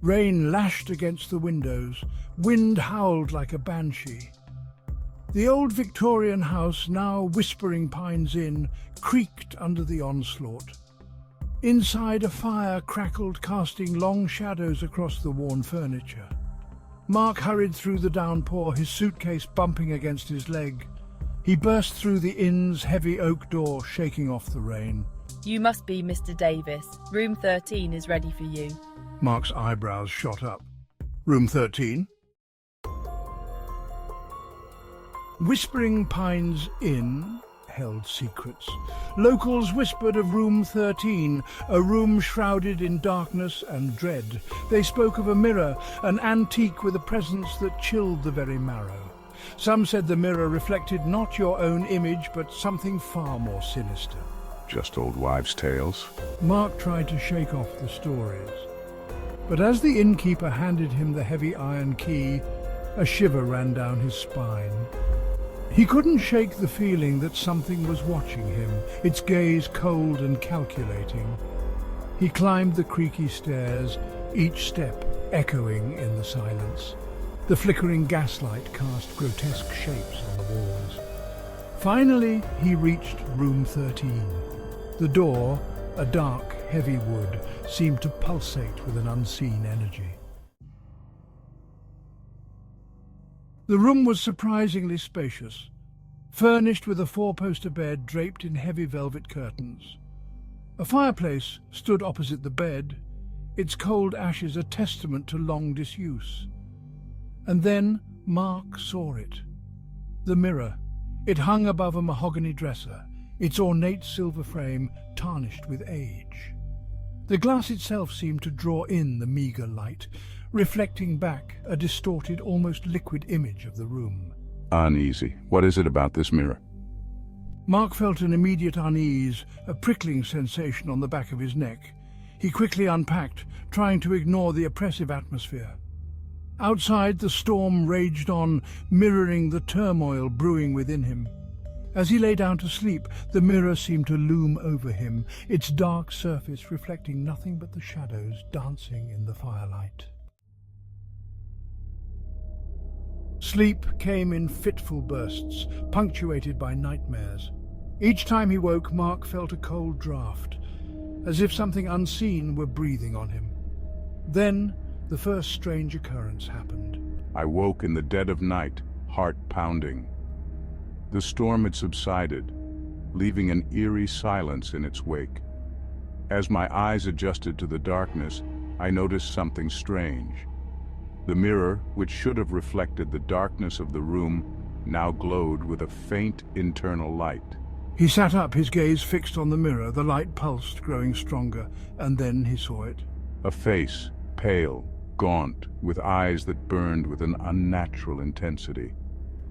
Rain lashed against the windows, wind howled like a banshee. The old Victorian house, now Whispering Pines Inn, creaked under the onslaught. Inside, a fire crackled, casting long shadows across the worn furniture. Mark hurried through the downpour, his suitcase bumping against his leg. He burst through the inn's heavy oak door, shaking off the rain. You must be Mr. Davis. Room 13 is ready for you. Mark's eyebrows shot up. Room 13? Whispering Pines Inn held secrets. Locals whispered of Room 13, a room shrouded in darkness and dread. They spoke of a mirror, an antique with a presence that chilled the very marrow. Some said the mirror reflected not your own image, but something far more sinister. Just old wives' tales. Mark tried to shake off the stories. But as the innkeeper handed him the heavy iron key, a shiver ran down his spine. He couldn't shake the feeling that something was watching him, its gaze cold and calculating. He climbed the creaky stairs, each step echoing in the silence. The flickering gaslight cast grotesque shapes on the walls. Finally, he reached Room 13. The door, a dark, heavy wood, seemed to pulsate with an unseen energy. The room was surprisingly spacious, furnished with a four-poster bed draped in heavy velvet curtains. A fireplace stood opposite the bed, its cold ashes a testament to long disuse. And then Mark saw it. The mirror. It hung above a mahogany dresser, its ornate silver frame tarnished with age. The glass itself seemed to draw in the meagre light, reflecting back a distorted, almost liquid image of the room. Uneasy. What is it about this mirror? Mark felt an immediate unease, a prickling sensation on the back of his neck. He quickly unpacked, trying to ignore the oppressive atmosphere. Outside, the storm raged on, mirroring the turmoil brewing within him. As he lay down to sleep, the mirror seemed to loom over him, its dark surface reflecting nothing but the shadows dancing in the firelight. Sleep came in fitful bursts, punctuated by nightmares. Each time he woke, Mark felt a cold draft, as if something unseen were breathing on him. Then, the first strange occurrence happened. I woke in the dead of night, heart pounding. The storm had subsided, leaving an eerie silence in its wake. As my eyes adjusted to the darkness, I noticed something strange. The mirror, which should have reflected the darkness of the room, now glowed with a faint internal light. He sat up, his gaze fixed on the mirror. The light pulsed, growing stronger, and then he saw it. A face, pale, gaunt, with eyes that burned with an unnatural intensity.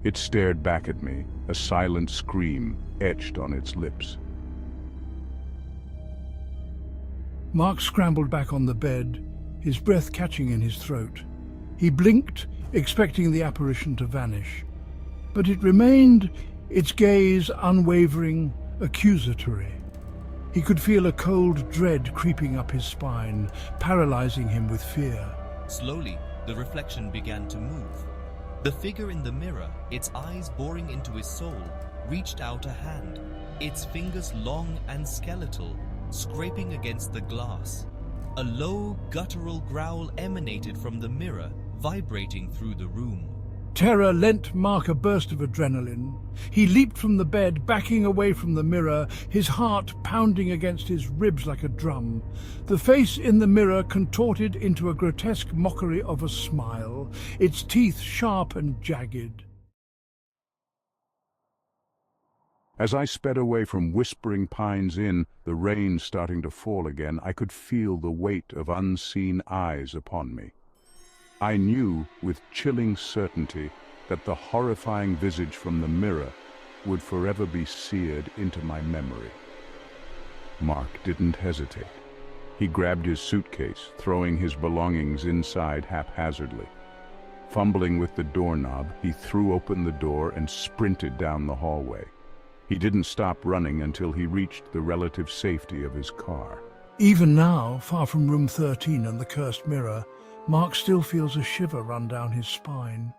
It stared back at me, a silent scream etched on its lips. Mark scrambled back on the bed, his breath catching in his throat. He blinked, expecting the apparition to vanish. But it remained, its gaze unwavering, accusatory. He could feel a cold dread creeping up his spine, paralyzing him with fear. Slowly, the reflection began to move. The figure in the mirror, its eyes boring into his soul, reached out a hand, its fingers long and skeletal, scraping against the glass. A low, guttural growl emanated from the mirror, vibrating through the room. Terror lent Mark a burst of adrenaline. He leaped from the bed, backing away from the mirror, his heart pounding against his ribs like a drum. The face in the mirror contorted into a grotesque mockery of a smile, its teeth sharp and jagged. As I sped away from Whispering Pines Inn, the rain starting to fall again, I could feel the weight of unseen eyes upon me. I knew with chilling certainty that the horrifying visage from the mirror would forever be seared into my memory. Mark didn't hesitate. He grabbed his suitcase, throwing his belongings inside haphazardly. Fumbling with the doorknob, he threw open the door and sprinted down the hallway. He didn't stop running until he reached the relative safety of his car. Even now, far from Room 13 and the cursed mirror, Mark still feels a shiver run down his spine.